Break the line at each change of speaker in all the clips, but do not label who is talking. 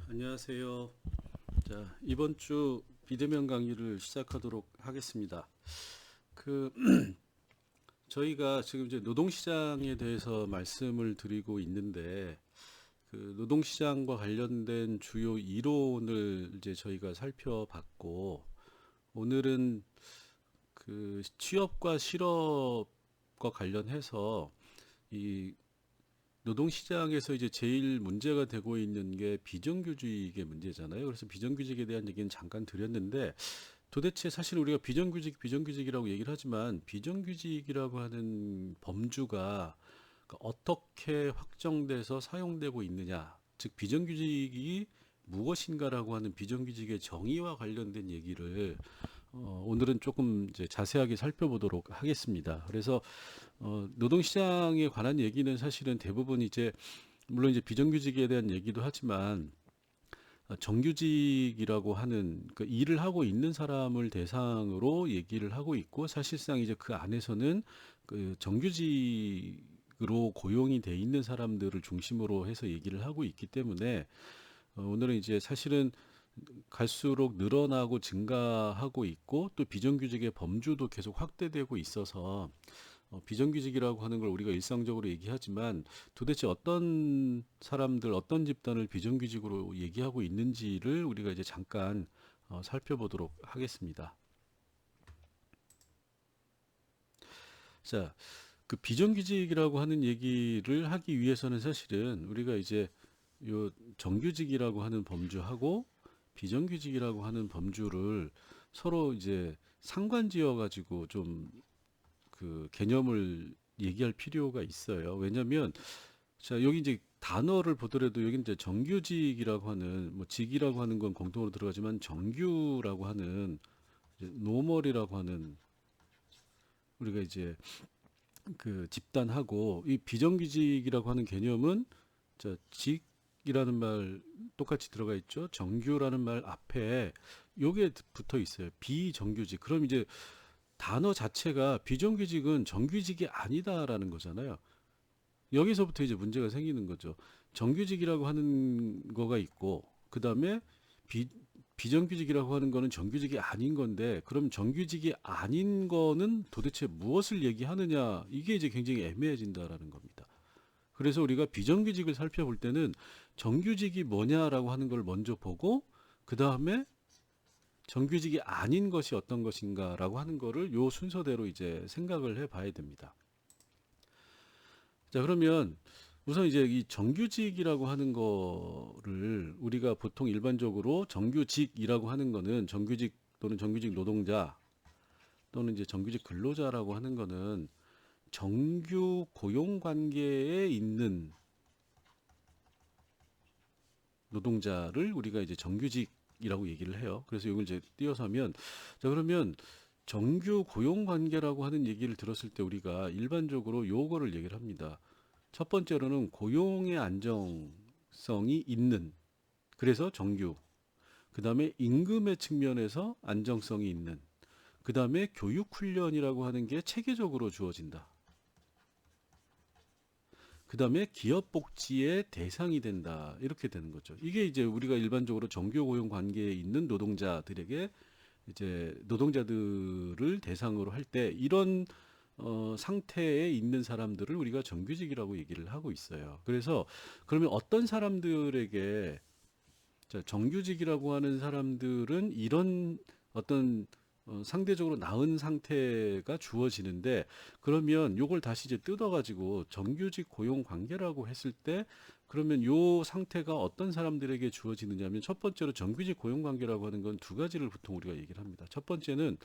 안녕하세요. 자, 이번 주 비대면 강의를 시작하도록 하겠습니다. 그 저희가 지금 이제 노동시장에 대해서 말씀을 드리고 있는데 그 노동시장과 관련된 주요 이론을 이제 저희가 살펴봤고 오늘은 그 취업과 실업과 관련해서 이 노동시장에서 이제 제일 문제가 되고 있는 게 비정규직의 문제잖아요. 그래서 비정규직에 대한 얘기는 잠깐 드렸는데 도대체 사실 우리가 비정규직이라고 얘기를 하지만 비정규직이라고 하는 범주가 어떻게 확정돼서 사용되고 있느냐, 즉 비정규직이 무엇인가라고 하는 비정규직의 정의와 관련된 얘기를 오늘은 조금 이제 자세하게 살펴보도록 하겠습니다. 그래서 노동시장에 관한 얘기는 사실은 대부분 이제 물론 이제 비정규직에 대한 얘기도 하지만 정규직이라고 하는 그 일을 하고 있는 사람을 대상으로 얘기를 하고 있고 사실상 이제 그 안에서는 그 정규직으로 고용이 돼 있는 사람들을 중심으로 해서 얘기를 하고 있기 때문에 오늘은 이제 사실은 갈수록 늘어나고 증가하고 있고 또 비정규직의 범주도 계속 확대되고 있어서 비정규직이라고 하는 걸 우리가 일상적으로 얘기하지만 도대체 어떤 사람들, 어떤 집단을 비정규직으로 얘기하고 있는지를 우리가 이제 잠깐 살펴보도록 하겠습니다. 자, 그 비정규직이라고 하는 얘기를 하기 위해서는 사실은 우리가 이제 요 정규직이라고 하는 범주하고 비정규직이라고 하는 범주를 서로 이제 상관지어 가지고 좀 그 개념을 얘기할 필요가 있어요. 왜냐하면 자 여기 이제 단어를 보더라도 여기 이제 정규직이라고 하는 뭐 직이라고 하는 건 공통으로 들어가지만 정규라고 하는 이제 노멀이라고 하는 우리가 이제 그 집단하고 이 비정규직이라고 하는 개념은 자 직이라는 말 똑같이 들어가 있죠. 정규라는 말 앞에 요게 붙어 있어요. 비정규직. 그럼 이제 단어 자체가 비정규직은 정규직이 아니다라는 거잖아요. 여기서부터 이제 문제가 생기는 거죠. 정규직이라고 하는 거가 있고, 그 다음에 비, 비정규직이라고 하는 거는 정규직이 아닌 건데, 그럼 정규직이 아닌 거는 도대체 무엇을 얘기하느냐, 이게 이제 굉장히 애매해진다라는 겁니다. 그래서 우리가 비정규직을 살펴볼 때는 정규직이 뭐냐라고 하는 걸 먼저 보고, 그 다음에 정규직이 아닌 것이 어떤 것인가라고 하는 거를 요 순서대로 이제 생각을 해 봐야 됩니다. 자, 그러면 우선 이제 이 정규직이라고 하는 거를 우리가 보통 일반적으로 정규직이라고 하는 거는 정규직 또는 정규직 노동자 또는 이제 정규직 근로자라고 하는 거는 정규 고용 관계에 있는 노동자를 우리가 이제 정규직이라고 얘기를 해요. 그래서 이걸 이제 띄어서 하면 자, 그러면 정규 고용 관계라고 하는 얘기를 들었을 때 우리가 일반적으로 요거를 얘기를 합니다. 첫 번째로는 고용의 안정성이 있는 그래서 정규. 그다음에 임금의 측면에서 안정성이 있는. 그다음에 교육 훈련이라고 하는 게 체계적으로 주어진다. 그다음에 기업 복지의 대상이 된다. 이렇게 되는 거죠. 이게 이제 우리가 일반적으로 정규 고용 관계에 있는 노동자들에게 이제 노동자들을 대상으로 할 때 이런 상태에 있는 사람들을 우리가 정규직이라고 얘기를 하고 있어요. 그래서 그러면 어떤 사람들에게 자, 정규직이라고 하는 사람들은 이런 어떤 상대적으로 나은 상태가 주어지는데 그러면 요걸 다시 이제 뜯어가지고 정규직 고용 관계라고 했을 때 그러면 요 상태가 어떤 사람들에게 주어지느냐면 첫 번째로 정규직 고용 관계라고 하는 건 두 가지를 보통 우리가 얘기를 합니다. 첫 번째는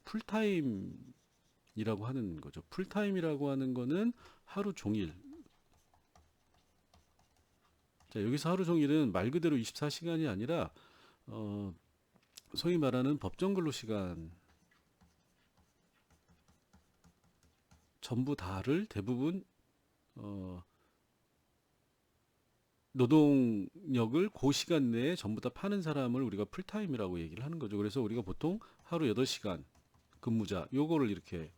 풀타임이라고 하는 거죠. 풀타임이라고 하는 거는 하루 종일 자, 여기서 하루 종일은 말 그대로 24시간이 아니라 어, 소위 말하는 법정 근로 시간 전부 다를 대부분 어, 노동력을 그 시간 내에 전부 다 파는 사람을 우리가 풀타임이라고 얘기를 하는 거죠. 그래서 우리가 보통 하루 8시간 근무자 요거를 이렇게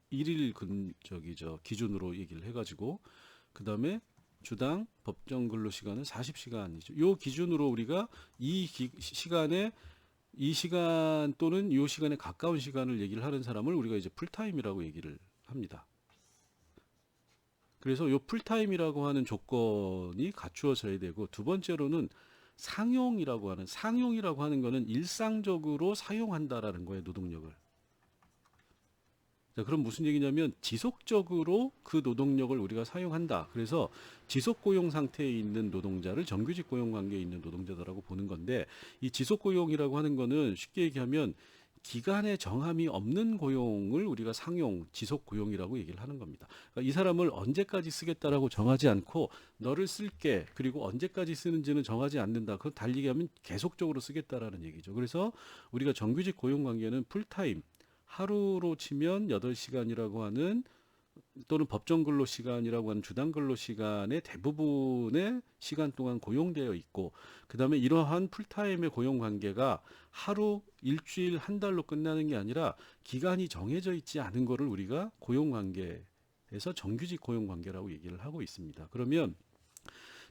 일일 근 저기 저 기준으로 얘기를 해가지고 그 다음에 주당 법정 근로시간은 40시간이죠. 요 기준으로 우리가 시간에 이 시간 또는 이 시간에 가까운 시간을 얘기를 하는 사람을 우리가 이제 풀타임이라고 얘기를 합니다. 그래서 요 풀타임이라고 하는 조건이 갖추어져야 되고, 두 번째로는 상용이라고 하는 거는 일상적으로 사용한다라는 거예요, 노동력을. 자, 그럼 무슨 얘기냐면 지속적으로 그 노동력을 우리가 사용한다. 그래서 지속 고용 상태에 있는 노동자를 정규직 고용 관계에 있는 노동자다라고 보는 건데, 이 지속 고용이라고 하는 거는 쉽게 얘기하면 기간의 정함이 없는 고용을 우리가 상용, 지속 고용이라고 얘기를 하는 겁니다. 그러니까 이 사람을 언제까지 쓰겠다라고 정하지 않고 너를 쓸게, 그리고 언제까지 쓰는지는 정하지 않는다. 그건 달리기 하면 계속적으로 쓰겠다라는 얘기죠. 그래서 우리가 정규직 고용 관계는 풀타임, 하루로 치면 8시간이라고 하는, 또는 법정 근로 시간이라고 하는 주당 근로 시간의 대부분의 시간 동안 고용되어 있고, 그다음에 이러한 풀타임의 고용 관계가 하루, 일주일, 한 달로 끝나는 게 아니라 기간이 정해져 있지 않은 거를 우리가 고용 관계에서 정규직 고용 관계라고 얘기를 하고 있습니다. 그러면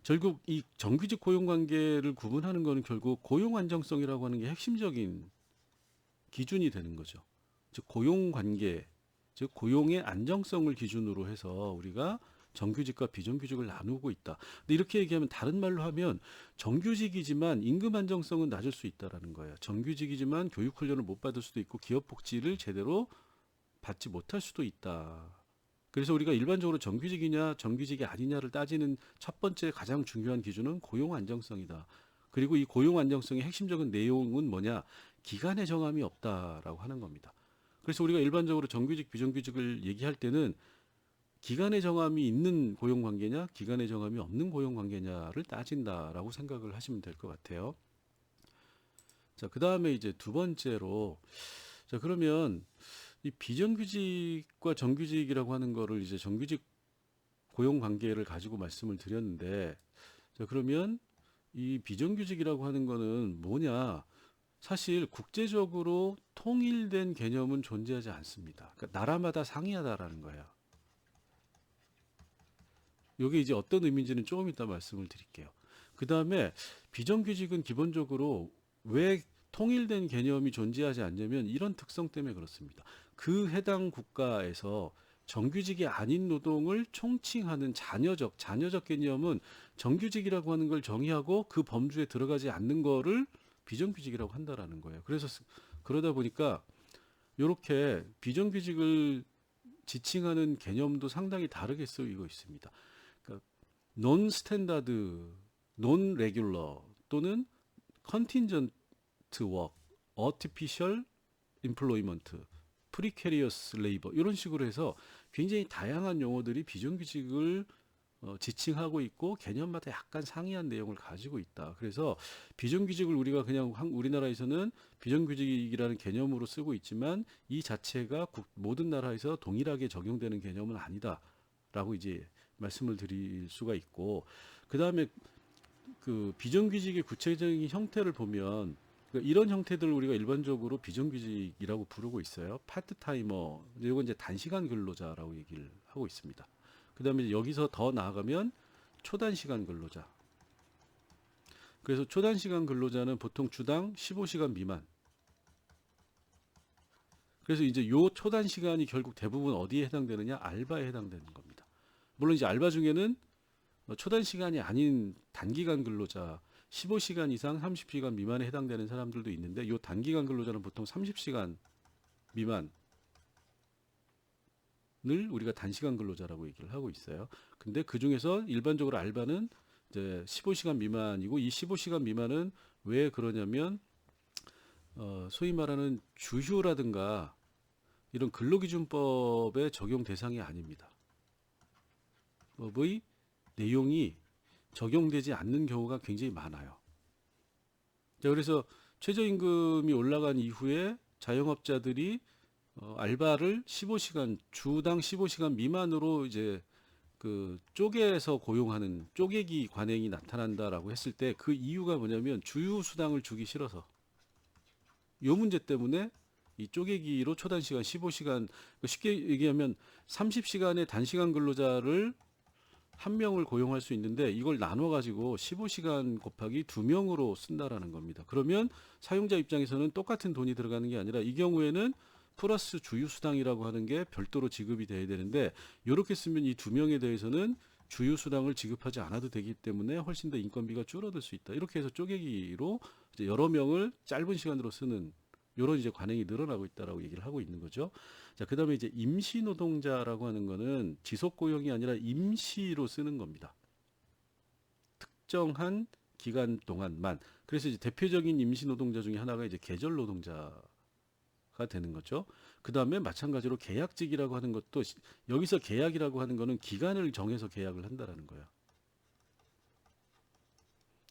결국 이 정규직 고용 관계를 구분하는 거는 결국 고용 안정성이라고 하는 게 핵심적인 기준이 되는 거죠. 즉 고용 관계, 즉 고용의 안정성을 기준으로 해서 우리가 정규직과 비정규직을 나누고 있다. 근데 이렇게 얘기하면, 다른 말로 하면 정규직이지만 임금 안정성은 낮을 수 있다라는 거예요. 정규직이지만 교육 훈련을 못 받을 수도 있고 기업 복지를 제대로 받지 못할 수도 있다. 그래서 우리가 일반적으로 정규직이냐 정규직이 아니냐를 따지는 첫 번째 가장 중요한 기준은 고용 안정성이다. 그리고 이 고용 안정성의 핵심적인 내용은 뭐냐? 기간의 정함이 없다라고 하는 겁니다. 그래서 우리가 일반적으로 정규직, 비정규직을 얘기할 때는 기간의 정함이 있는 고용 관계냐, 기간의 정함이 없는 고용 관계냐를 따진다라고 생각을 하시면 될 것 같아요. 자, 그 다음에 이제 두 번째로, 자, 그러면 이 비정규직과 정규직이라고 하는 거를 이제 정규직 고용 관계를 가지고 말씀을 드렸는데, 자, 그러면 이 비정규직이라고 하는 거는 뭐냐? 사실 국제적으로 통일된 개념은 존재하지 않습니다. 그러니까 나라마다 상이하다라는 거예요. 이게 이제 어떤 의미인지는 조금 이따 말씀을 드릴게요. 그 다음에 비정규직은 기본적으로 왜 통일된 개념이 존재하지 않냐면 이런 특성 때문에 그렇습니다. 그 해당 국가에서 정규직이 아닌 노동을 총칭하는 자녀적 개념은 정규직이라고 하는 걸 정의하고 그 범주에 들어가지 않는 거를 비정규직이라고 한다라는 거예요. 그래서 그러다 보니까 이렇게 비정규직을 지칭하는 개념도 상당히 다르게 쓰이고 있습니다. 그러니까 논 스탠다드, 논 레귤러 또는 컨틴전트 워크, 어티피셜 임플로이먼트, 프리캐리어스 레이버, 이런 식으로 해서 굉장히 다양한 용어들이 비정규직을 지칭하고 있고 개념마다 약간 상이한 내용을 가지고 있다. 그래서 비정규직을 우리가 그냥 우리나라에서는 비정규직이라는 개념으로 쓰고 있지만 이 자체가 모든 나라에서 동일하게 적용되는 개념은 아니다라고 이제 말씀을 드릴 수가 있고, 그 다음에 그 비정규직의 구체적인 형태를 보면, 그러니까 이런 형태들을 우리가 일반적으로 비정규직이라고 부르고 있어요. 파트타이머, 이건 이제 단시간 근로자라고 얘기를 하고 있습니다. 그 다음에 여기서 더 나아가면 초단시간 근로자. 그래서 초단시간 근로자는 보통 주당 15시간 미만. 그래서 이제 요 초단시간이 결국 대부분 어디에 해당되느냐? 알바에 해당되는 겁니다. 물론 이제 알바 중에는 초단시간이 아닌 단기간 근로자, 15시간 이상 30시간 미만에 해당되는 사람들도 있는데, 요 단기간 근로자는 보통 30시간 미만 을 우리가 단시간 근로자라고 얘기를 하고 있어요. 근데 그 중에서 일반적으로 알바는 이제 15시간 미만이고, 이 15시간 미만은 왜 그러냐면 소위 말하는 주휴라든가 이런 근로기준법의 적용 대상이 아닙니다. 법의 내용이 적용되지 않는 경우가 굉장히 많아요. 자, 그래서 최저임금이 올라간 이후에 자영업자들이 알바를 15시간, 주당 15시간 미만으로 이제 그 쪼개서 고용하는 쪼개기 관행이 나타난다라고 했을 때, 그 이유가 뭐냐면 주휴 수당을 주기 싫어서, 요 문제 때문에 이 쪼개기로 초단시간 15시간, 쉽게 얘기하면 30시간의 단시간 근로자를 한 명을 고용할 수 있는데 이걸 나눠 가지고 15시간 곱하기 2명으로 쓴다라는 겁니다. 그러면 사용자 입장에서는 똑같은 돈이 들어가는 게 아니라 이 경우에는 플러스 주휴수당이라고 하는 게 별도로 지급이 돼야 되는데 이렇게 쓰면 이 2명에 대해서는 주휴수당을 지급하지 않아도 되기 때문에 훨씬 더 인건비가 줄어들 수 있다. 이렇게 해서 쪼개기로 이제 여러 명을 짧은 시간으로 쓰는 이런 이제 관행이 늘어나고 있다라고 얘기를 하고 있는 거죠. 자, 그다음에 이제 임시 노동자라고 하는 거는 지속 고용이 아니라 임시로 쓰는 겁니다. 특정한 기간 동안만. 그래서 이제 대표적인 임시 노동자 중에 하나가 이제 계절 노동자가 되는 거죠. 그다음에 마찬가지로 계약직이라고 하는 것도 여기서 계약이라고 하는 거는 기간을 정해서 계약을 한다라는 거예요.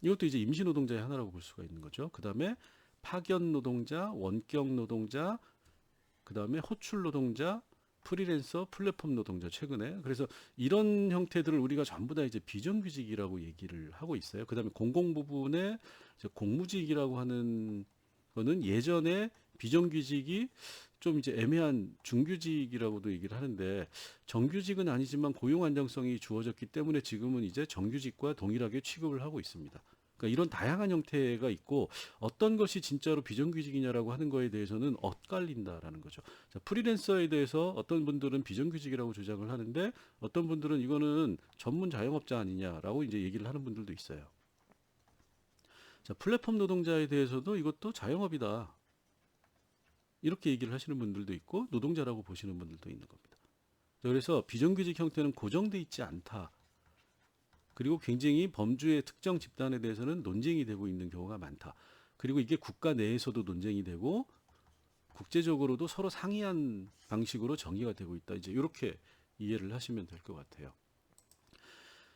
이것도 이제 임시 노동자의 하나라고 볼 수가 있는 거죠. 그다음에 파견 노동자, 원격 노동자, 그다음에 호출 노동자, 프리랜서, 플랫폼 노동자 최근에. 그래서 이런 형태들을 우리가 전부 다 이제 비정규직이라고 얘기를 하고 있어요. 그다음에 공공 부분에 이제 공무직이라고 하는 거는 예전에 비정규직이 좀 이제 애매한 중규직이라고도 얘기를 하는데 정규직은 아니지만 고용 안정성이 주어졌기 때문에 지금은 이제 정규직과 동일하게 취급을 하고 있습니다. 그러니까 이런 다양한 형태가 있고 어떤 것이 진짜로 비정규직이냐라고 하는 거에 대해서는 엇갈린다라는 거죠. 자, 프리랜서에 대해서 어떤 분들은 비정규직이라고 주장을 하는데 어떤 분들은 이거는 전문 자영업자 아니냐라고 이제 얘기를 하는 분들도 있어요. 자, 플랫폼 노동자에 대해서도 이것도 자영업이다. 이렇게 얘기를 하시는 분들도 있고 노동자라고 보시는 분들도 있는 겁니다. 그래서 비정규직 형태는 고정돼 있지 않다. 그리고 굉장히 범주의 특정 집단에 대해서는 논쟁이 되고 있는 경우가 많다. 그리고 이게 국가 내에서도 논쟁이 되고 국제적으로도 서로 상이한 방식으로 정의가 되고 있다. 이제 이렇게 이해를 하시면 될 것 같아요.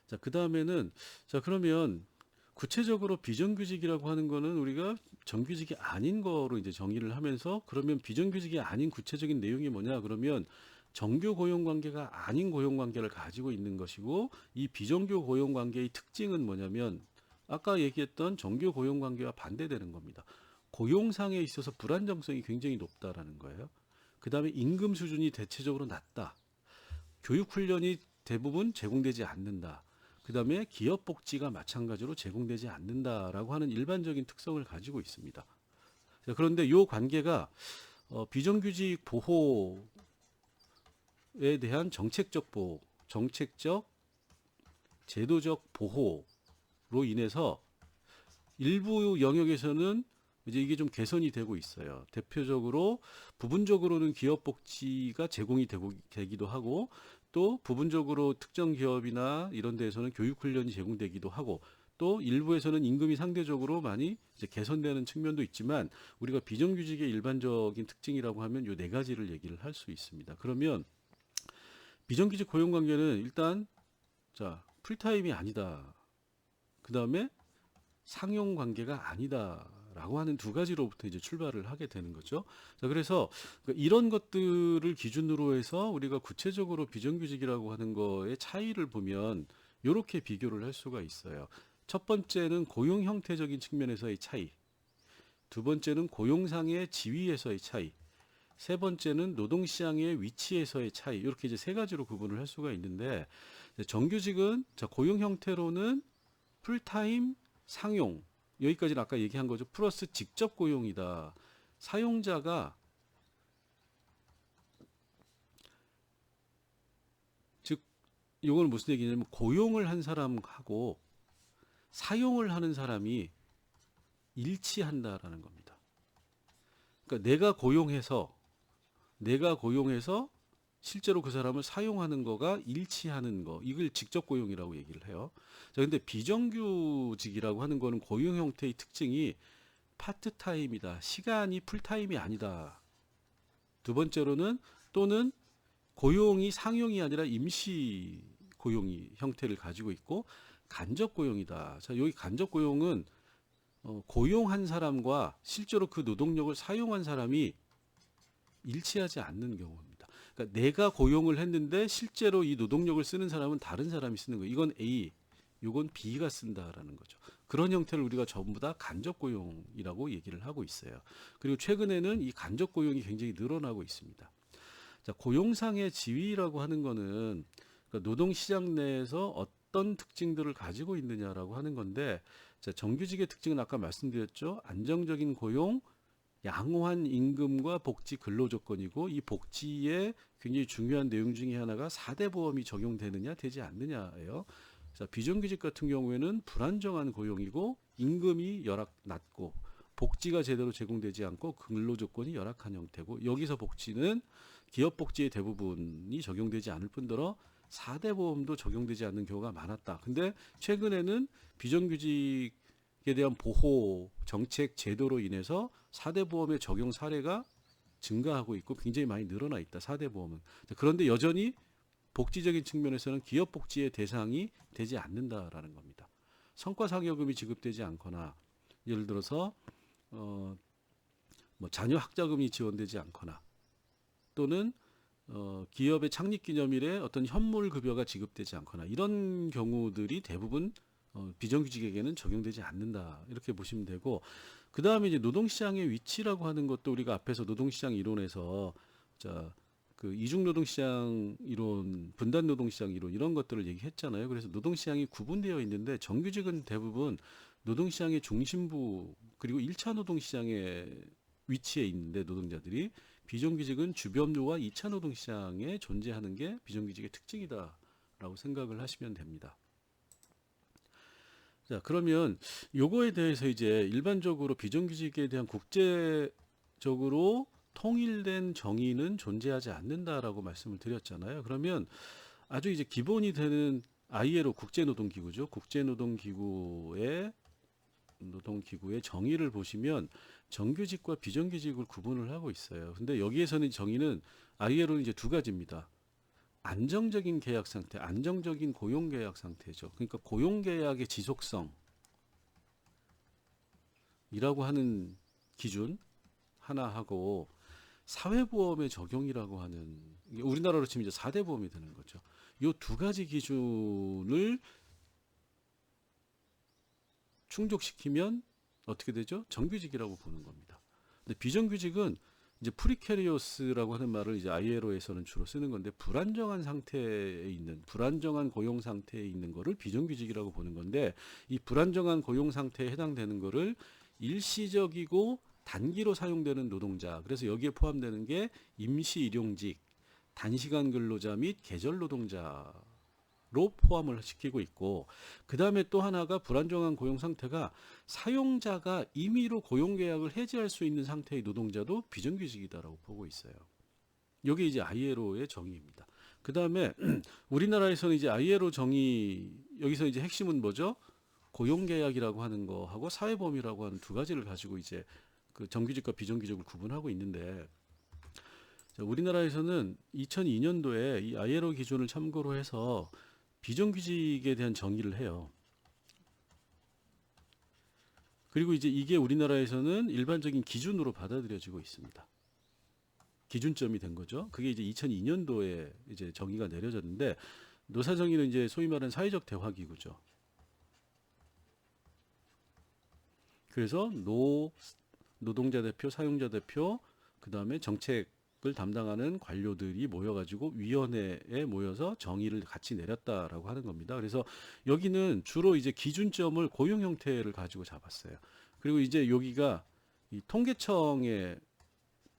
자, 그다음에는 자, 그러면 구체적으로 비정규직이라고 하는 거는 우리가 정규직이 아닌 거로 이제 정의를 하면서 그러면 비정규직이 아닌 구체적인 내용이 뭐냐? 그러면 정규 고용 관계가 아닌 고용 관계를 가지고 있는 것이고 이 비정규 고용 관계의 특징은 뭐냐면 아까 얘기했던 정규 고용 관계와 반대되는 겁니다. 고용상에 있어서 불안정성이 굉장히 높다라는 거예요. 그다음에 임금 수준이 대체적으로 낮다. 교육 훈련이 대부분 제공되지 않는다. 그다음에 기업 복지가 마찬가지로 제공되지 않는다라고 하는 일반적인 특성을 가지고 있습니다. 그런데 이 관계가 비정규직 보호에 대한 정책적 보호, 정책적 제도적 보호로 인해서 일부 영역에서는 이제 이게 좀 개선이 되고 있어요. 대표적으로 부분적으로는 기업 복지가 제공이 되기도 하고 또 부분적으로 특정 기업이나 이런 데에서는 교육 훈련이 제공되기도 하고 또 일부에서는 임금이 상대적으로 많이 이제 개선되는 측면도 있지만 우리가 비정규직의 일반적인 특징이라고 하면 이 네 가지를 얘기를 할 수 있습니다. 그러면 비정규직 고용 관계는 일단 자, 풀타임이 아니다. 그다음에 상용 관계가 아니다라고 하는 두 가지로부터 이제 출발을 하게 되는 거죠. 자, 그래서 이런 것들을 기준으로 해서 우리가 구체적으로 비정규직이라고 하는 거의 차이를 보면 이렇게 비교를 할 수가 있어요. 첫 번째는 고용 형태적인 측면에서의 차이, 두 번째는 고용상의 지위에서의 차이, 세 번째는 노동시장의 위치에서의 차이. 이렇게 이제 세 가지로 구분을 할 수가 있는데 정규직은 자, 고용 형태로는 풀타임, 상용 여기까지는 아까 얘기한 거죠. 플러스 직접 고용이다. 사용자가 즉 이건 무슨 얘기냐면 고용을 한 사람하고 사용을 하는 사람이 일치한다라는 겁니다. 그러니까 내가 고용해서 실제로 그 사람을 사용하는 거가 일치하는 거 이걸 직접 고용이라고 얘기를 해요. 자, 근데 비정규직이라고 하는 거는 고용 형태의 특징이 파트타임이다. 시간이 풀타임이 아니다. 두 번째로는 또는 고용이 상용이 아니라 임시 고용이 형태를 가지고 있고 간접 고용이다. 자, 여기 간접 고용은 고용한 사람과 실제로 그 노동력을 사용한 사람이 일치하지 않는 경우입니다. 그러니까 내가 고용을 했는데 실제로 이 노동력을 쓰는 사람은 다른 사람이 쓰는 거예요. 이건 A, 이건 B가 쓴다라는 거죠. 그런 형태를 우리가 전부 다 간접 고용이라고 얘기를 하고 있어요. 그리고 최근에는 이 간접 고용이 굉장히 늘어나고 있습니다. 자, 고용상의 지위라고 하는 거는 그러니까 노동시장 내에서 어떤 특징들을 가지고 있느냐라고 하는 건데, 자, 정규직의 특징은 아까 말씀드렸죠. 안정적인 고용, 양호한 임금과 복지 근로 조건이고, 이 복지에 굉장히 중요한 내용 중에 하나가 4대 보험이 적용되느냐 되지 않느냐예요. 자, 비정규직 같은 경우에는 불안정한 고용이고 임금이 낮고 복지가 제대로 제공되지 않고 근로 조건이 열악한 형태고, 여기서 복지는 기업 복지의 대부분이 적용되지 않을 뿐더러 4대 보험도 적용되지 않는 경우가 많았다. 근데 최근에는 비정규직에 대한 보호 정책 제도로 인해서 4대 보험의 적용 사례가 증가하고 있고 굉장히 많이 늘어나 있다. 4대 보험은. 그런데 여전히 복지적인 측면에서는 기업 복지의 대상이 되지 않는다라는 겁니다. 성과상여금이 지급되지 않거나, 예를 들어서 뭐 자녀 학자금이 지원되지 않거나, 또는 기업의 창립기념일에 어떤 현물 급여가 지급되지 않거나, 이런 경우들이 대부분 비정규직에게는 적용되지 않는다, 이렇게 보시면 되고, 그 다음에 이제 노동시장의 위치라고 하는 것도 우리가 앞에서 노동시장 이론에서 그 이중노동시장 이론, 분단 노동시장 이론, 이런 것들을 얘기했잖아요. 그래서 노동시장이 구분되어 있는데, 정규직은 대부분 노동시장의 중심부 그리고 1차 노동시장의 위치에 있는데, 노동자들이, 비정규직은 주변부와 2차 노동시장에 존재하는 게 비정규직의 특징이다라고 생각을 하시면 됩니다. 자, 그러면 요거에 대해서 이제 일반적으로 비정규직에 대한 국제적으로 통일된 정의는 존재하지 않는다라고 말씀을 드렸잖아요. 그러면 아주 이제 기본이 되는 ILO 국제노동기구죠. 국제노동기구의 정의를 보시면 정규직과 비정규직을 구분을 하고 있어요. 근데 여기에서는 정의는 ILO는 이제 두 가지입니다. 안정적인 계약 상태, 안정적인 고용 계약 상태죠. 그러니까 고용 계약의 지속성이라고 하는 기준 하나 하고, 사회보험의 적용이라고 하는, 우리나라로 치면 이제 4대 보험이 되는 거죠. 이 두 가지 기준을 충족시키면 어떻게 되죠? 정규직이라고 보는 겁니다. 근데 비정규직은 이제 프리캐리어스라고 하는 말을 이제 ILO에서는 주로 쓰는 건데, 불안정한 상태에 있는, 불안정한 고용 상태에 있는 거를 비정규직이라고 보는 건데, 이 불안정한 고용 상태에 해당되는 거를 일시적이고 단기로 사용되는 노동자, 그래서 여기에 포함되는 게 임시 일용직, 단시간 근로자 및 계절 노동자로 포함을 시키고 있고, 그 다음에 또 하나가 불안정한 고용 상태가 사용자가 임의로 고용 계약을 해지할 수 있는 상태의 노동자도 비정규직이다라고 보고 있어요. 여기 이제 ILO의 정의입니다. 그 다음에 우리나라에서는 이제 ILO 정의, 여기서 이제 핵심은 뭐죠? 고용 계약이라고 하는 거하고 사회보험이라고 하는 두 가지를 가지고 이제 그 정규직과 비정규직을 구분하고 있는데, 우리나라에서는 2002년도에 이 ILO 기준을 참고로 해서 비정규직에 대한 정의를 해요. 그리고 이제 이게 우리나라에서는 일반적인 기준으로 받아들여지고 있습니다. 기준점이 된 거죠. 그게 이제 2002년도에 이제 정의가 내려졌는데, 노사 정의는 이제 소위 말하는 사회적 대화 기구죠. 그래서 노동자 대표, 사용자 대표, 그 다음에 정책을 담당하는 관료들이 모여가지고 위원회에 모여서 정의를 같이 내렸다라고 하는 겁니다. 그래서 여기는 주로 이제 기준점을 고용 형태를 가지고 잡았어요. 그리고 이제 여기가 이 통계청의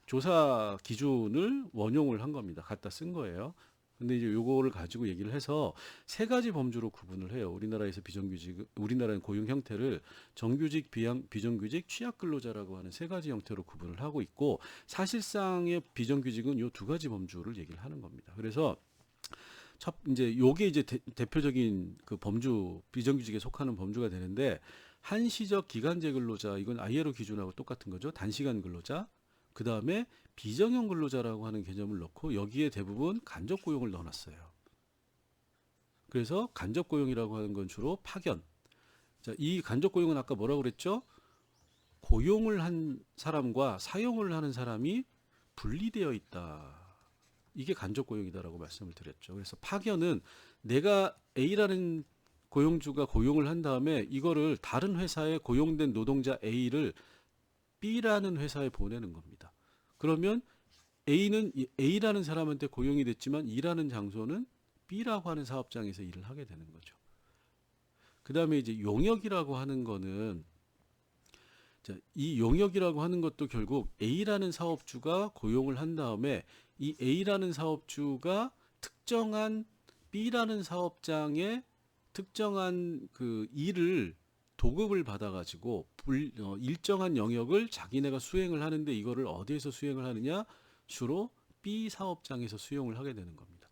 조사 기준을 원용을 한 겁니다. 갖다 쓴 거예요. 근데 이제 요거를 가지고 얘기를 해서 세 가지 범주로 구분을 해요. 우리나라에서 우리나라는 고용 형태를 정규직, 비정규직, 취약 근로자라고 하는 세 가지 형태로 구분을 하고 있고, 사실상의 비정규직은 요 두 가지 범주를 얘기를 하는 겁니다. 그래서 이제 요게 이제 대표적인 그 범주, 비정규직에 속하는 범주가 되는데, 한시적 기간제 근로자, 이건 ILO 기준하고 똑같은 거죠. 단시간 근로자. 그 다음에 비정형 근로자라고 하는 개념을 넣고, 여기에 대부분 간접 고용을 넣어놨어요. 그래서 간접 고용이라고 하는 건 주로 파견. 자, 이 간접 고용은 아까 뭐라고 그랬죠? 고용을 한 사람과 사용을 하는 사람이 분리되어 있다. 이게 간접 고용이다라고 말씀을 드렸죠. 그래서 파견은 내가 A라는 고용주가 고용을 한 다음에 이거를 다른 회사에 고용된 노동자 A를 B라는 회사에 보내는 겁니다. 그러면 A는 A라는 사람한테 고용이 됐지만 일하는 장소는 B라고 하는 사업장에서 일을 하게 되는 거죠. 그다음에 이제 용역이라고 하는 거는, 자, 이 용역이라고 하는 것도 결국 A라는 사업주가 고용을 한 다음에 이 A라는 사업주가 특정한 B라는 사업장에 특정한 그 일을 도급을 받아가지고 일정한 영역을 자기네가 수행을 하는데, 이거를 어디에서 수행을 하느냐? 주로 B 사업장에서 수용을 하게 되는 겁니다.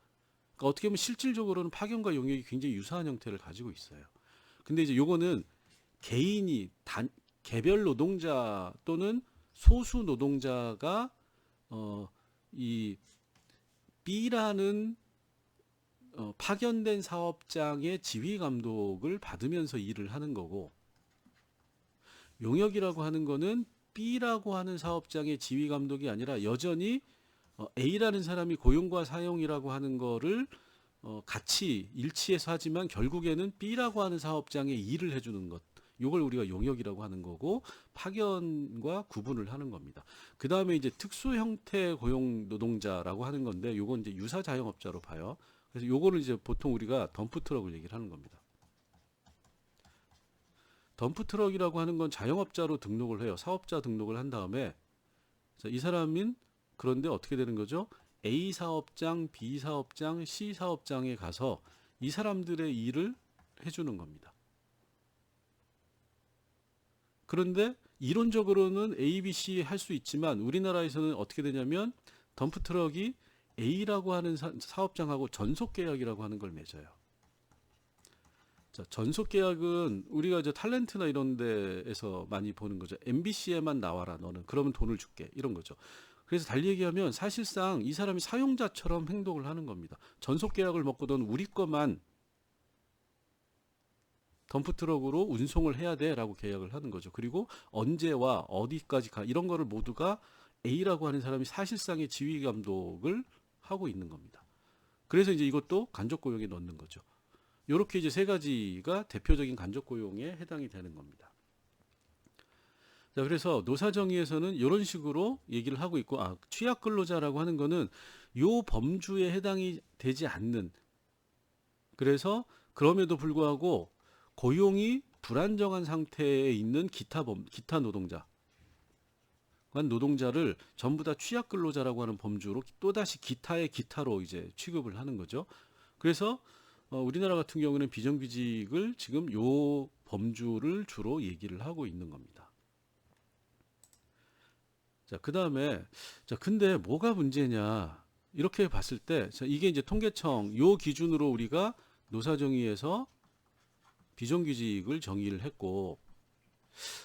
그러니까 어떻게 보면 실질적으로는 파견과 용역이 굉장히 유사한 형태를 가지고 있어요. 근데 이제 요거는 개인이 개별 노동자 또는 소수 노동자가 이 B라는 파견된 사업장의 지휘 감독을 받으면서 일을 하는 거고, 용역이라고 하는 거는 B라고 하는 사업장의 지휘 감독이 아니라 여전히 A라는 사람이 고용과 사용이라고 하는 거를 같이 일치해서 하지만 결국에는 B라고 하는 사업장에 일을 해주는 것, 이걸 우리가 용역이라고 하는 거고, 파견과 구분을 하는 겁니다. 그 다음에 이제 특수 형태 고용 노동자라고 하는 건데, 요건 이제 유사 자영업자로 봐요. 그래서 요거를 이제 보통 우리가 덤프트럭을 얘기를 하는 겁니다. 덤프트럭이라고 하는 건 자영업자로 등록을 해요. 사업자 등록을 한 다음에, 자, 이 사람인, 그런데 어떻게 되는 거죠? A 사업장, B 사업장, C 사업장에 가서 이 사람들의 일을 해주는 겁니다. 그런데 이론적으로는 A, B, C 할 수 있지만 우리나라에서는 어떻게 되냐면 덤프트럭이 A라고 하는 사업장하고 전속계약이라고 하는 걸 맺어요. 자, 전속계약은 우리가 이제 탤런트나 이런 데에서 많이 보는 거죠. MBC에만 나와라 너는. 그러면 돈을 줄게. 이런 거죠. 그래서 달리 얘기하면 사실상 이 사람이 사용자처럼 행동을 하는 겁니다. 전속계약을 먹고든 우리 것만 덤프트럭으로 운송을 해야 돼라고 계약을 하는 거죠. 그리고 언제와 어디까지 가, 이런 거를 모두가 A라고 하는 사람이 사실상의 지휘 감독을 하고 있는 겁니다. 그래서 이제 이것도 간접 고용에 넣는 거죠. 이렇게 이제 세 가지가 대표적인 간접 고용에 해당이 되는 겁니다. 자, 그래서 노사정의에서는 이런 식으로 얘기를 하고 있고, 취약 근로자라고 하는 거는 요 범주에 해당이 되지 않는, 그래서 그럼에도 불구하고 고용이 불안정한 상태에 있는 기타 노동자를 전부 다 취약 근로자라고 하는 범주로 또다시 기타의 기타로 이제 취급을 하는 거죠. 그래서 우리나라 같은 경우는 비정규직을 지금 요 범주를 주로 얘기를 하고 있는 겁니다. 자, 그 다음에, 자, 근데 뭐가 문제냐? 이렇게 봤을 때, 자, 이게 이제 통계청 요 기준으로 우리가 노사정의에서 비정규직을 정의를 했고,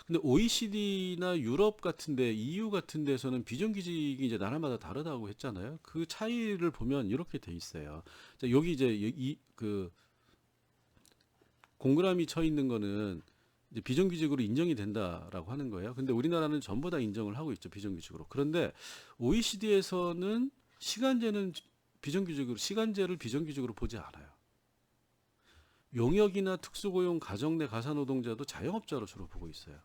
근데 OECD나 유럽 같은데, EU 같은 데서는 비정규직이 이제 나라마다 다르다고 했잖아요. 그 차이를 보면 이렇게 돼 있어요. 자, 여기 이제 그 동그라미 쳐 있는 거는 이제 비정규직으로 인정이 된다라고 하는 거예요. 근데 우리나라는 전부 다 인정을 하고 있죠, 비정규직으로. 그런데 OECD에서는 시간제를 비정규직으로 보지 않아요. 용역이나 특수고용, 가정 내 가사노동자도 자영업자로 주로 보고 있어요.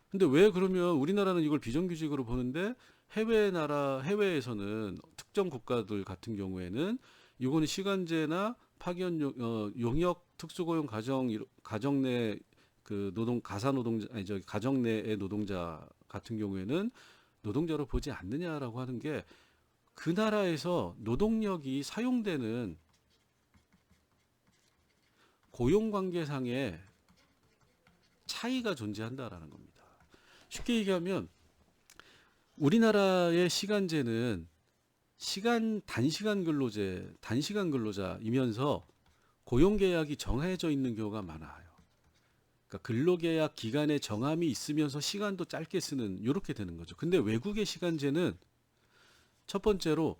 근데 왜 그러면 우리나라는 이걸 비정규직으로 보는데 해외에서는 특정 국가들 같은 경우에는 이거는 시간제나 파견 용역 특수고용 가정 내 그 가정 내의 노동자 같은 경우에는 노동자로 보지 않느냐라고 하는 게, 그 나라에서 노동력이 사용되는 고용관계상의 차이가 존재한다라는 겁니다. 쉽게 얘기하면 우리나라의 시간제는 단시간 근로자이면서 고용계약이 정해져 있는 경우가 많아요. 그러니까 근로계약 기간에 정함이 있으면서 시간도 짧게 쓰는, 이렇게 되는 거죠. 근데 외국의 시간제는 첫 번째로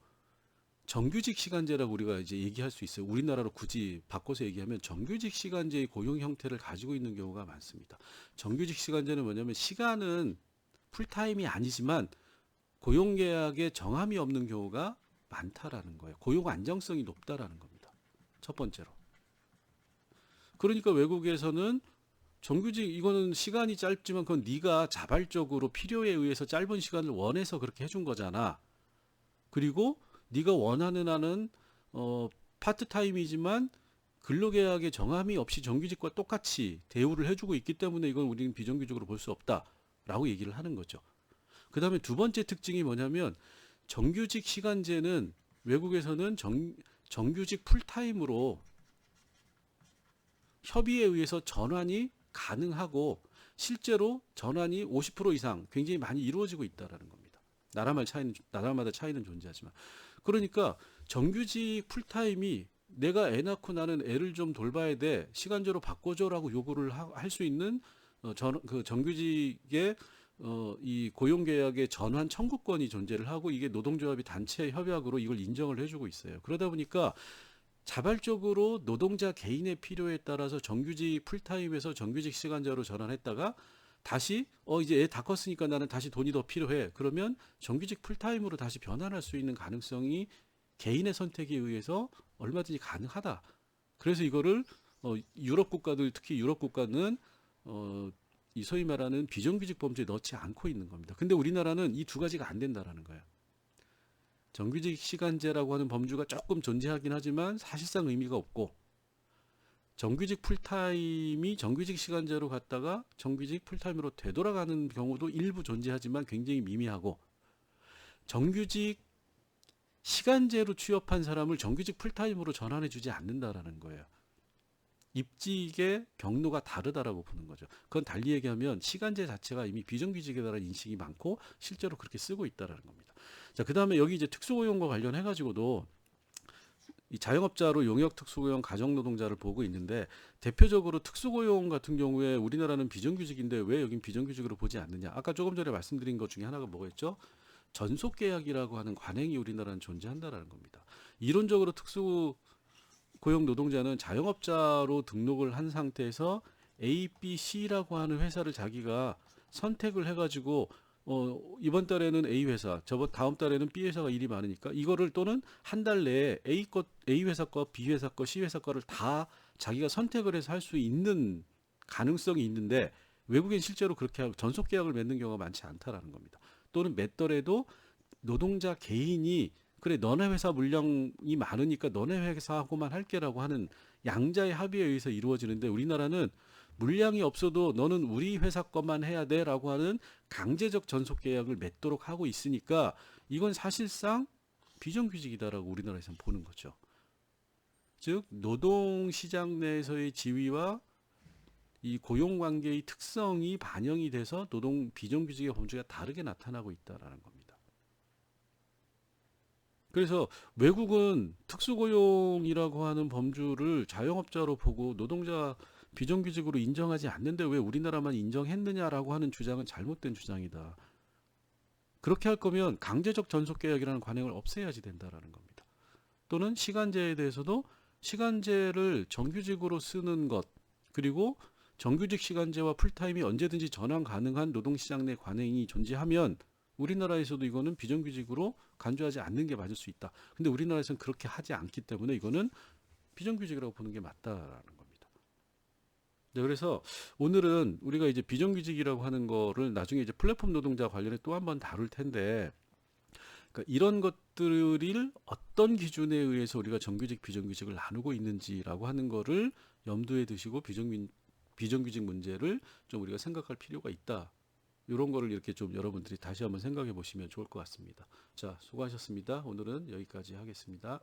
정규직 시간제라고 우리가 이제 얘기할 수 있어요. 우리나라로 굳이 바꿔서 얘기하면 정규직 시간제의 고용 형태를 가지고 있는 경우가 많습니다. 정규직 시간제는 뭐냐면 시간은 풀타임이 아니지만 고용계약에 정함이 없는 경우가 많다라는 거예요. 고용 안정성이 높다라는 겁니다. 첫 번째로. 그러니까 외국에서는 정규직, 이거는 시간이 짧지만 그건 네가 자발적으로 필요에 의해서 짧은 시간을 원해서 그렇게 해준 거잖아. 그리고 네가 원하는 한은 파트타임이지만 근로계약의 정함이 없이 정규직과 똑같이 대우를 해주고 있기 때문에 이건 우리는 비정규직으로 볼 수 없다라고 얘기를 하는 거죠. 그 다음에 두 번째 특징이 뭐냐면 정규직 시간제는 외국에서는 정규직 풀타임으로 협의에 의해서 전환이 가능하고 실제로 전환이 50% 이상 굉장히 많이 이루어지고 있다라는 겁니다. 나라마다 차이는 존재하지만. 그러니까 정규직 풀타임이 내가 애 낳고 나는 애를 좀 돌봐야 돼. 시간제로 바꿔줘라고 요구를 할 수 있는 그 정규직의 이 고용계약의 전환 청구권이 존재를 하고 이게 노동조합이 단체 협약으로 이걸 인정을 해주고 있어요. 그러다 보니까 자발적으로 노동자 개인의 필요에 따라서 정규직 풀타임에서 정규직 시간제로 전환했다가 다시 이제 애 다 컸으니까 나는 다시 돈이 더 필요해. 그러면 정규직 풀타임으로 다시 변환할 수 있는 가능성이 개인의 선택에 의해서 얼마든지 가능하다. 그래서 이거를 유럽 국가들 특히 유럽 국가는 이 소위 말하는 비정규직 범죄에 넣지 않고 있는 겁니다. 근데 우리나라는 이 두 가지가 안 된다라는 거예요. 정규직 시간제라고 하는 범주가 조금 존재하긴 하지만 사실상 의미가 없고 정규직 풀타임이 정규직 시간제로 갔다가 정규직 풀타임으로 되돌아가는 경우도 일부 존재하지만 굉장히 미미하고 정규직 시간제로 취업한 사람을 정규직 풀타임으로 전환해 주지 않는다라는 거예요. 입직의 경로가 다르다라고 보는 거죠. 그건 달리 얘기하면 시간제 자체가 이미 비정규직에 대한 인식이 많고 실제로 그렇게 쓰고 있다라는 겁니다. 자, 그다음에 여기 이제 특수고용과 관련해 가지고도 이 자영업자로 용역 특수고용 가정노동자를 보고 있는데 대표적으로 특수고용 같은 경우에 우리나라는 비정규직인데 왜 여긴 비정규직으로 보지 않느냐? 아까 조금 전에 말씀드린 것 중에 하나가 뭐였죠? 전속계약이라고 하는 관행이 우리나라는 존재한다라는 겁니다. 이론적으로 특수고용 노동자는 자영업자로 등록을 한 상태에서 A, B, C라고 하는 회사를 자기가 선택을 해가지고 이번 달에는 A 회사, 다음 달에는 B 회사가 일이 많으니까 이거를 또는 한 달 내에 A 회사 거, B 회사 거, C 회사 거를 다 자기가 선택을 해서 할 수 있는 가능성이 있는데 외국엔 실제로 그렇게 전속 계약을 맺는 경우가 많지 않다라는 겁니다. 또는 맺더라도 노동자 개인이 그래 너네 회사 물량이 많으니까 너네 회사하고만 할게라고 하는 양자의 합의에 의해서 이루어지는데 우리나라는 물량이 없어도 너는 우리 회사 것만 해야 돼라고 하는 강제적 전속 계약을 맺도록 하고 있으니까 이건 사실상 비정규직이다라고 우리나라에서는 보는 거죠. 즉 노동시장 내에서의 지위와 이 고용관계의 특성이 반영이 돼서 비정규직의 범주가 다르게 나타나고 있다라는 겁니다. 그래서 외국은 특수고용이라고 하는 범주를 자영업자로 보고 노동자 비정규직으로 인정하지 않는데 왜 우리나라만 인정했느냐라고 하는 주장은 잘못된 주장이다. 그렇게 할 거면 강제적 전속계약이라는 관행을 없애야지 된다라는 겁니다. 또는 시간제에 대해서도 시간제를 정규직으로 쓰는 것 그리고 정규직 시간제와 풀타임이 언제든지 전환 가능한 노동시장 내 관행이 존재하면 우리나라에서도 이거는 비정규직으로 간주하지 않는 게 맞을 수 있다. 근데 우리나라에서는 그렇게 하지 않기 때문에 이거는 비정규직이라고 보는 게 맞다라는 겁니다. 네, 그래서 오늘은 우리가 이제 비정규직이라고 하는 거를 나중에 이제 플랫폼 노동자 관련해 또 한번 다룰 텐데 그러니까 이런 것들을 어떤 기준에 의해서 우리가 정규직, 비정규직을 나누고 있는지라고 하는 거를 염두에 두시고 비정규직 문제를 좀 우리가 생각할 필요가 있다. 이런 거를 이렇게 좀 여러분들이 다시 한번 생각해 보시면 좋을 것 같습니다. 자, 수고하셨습니다. 오늘은 여기까지 하겠습니다.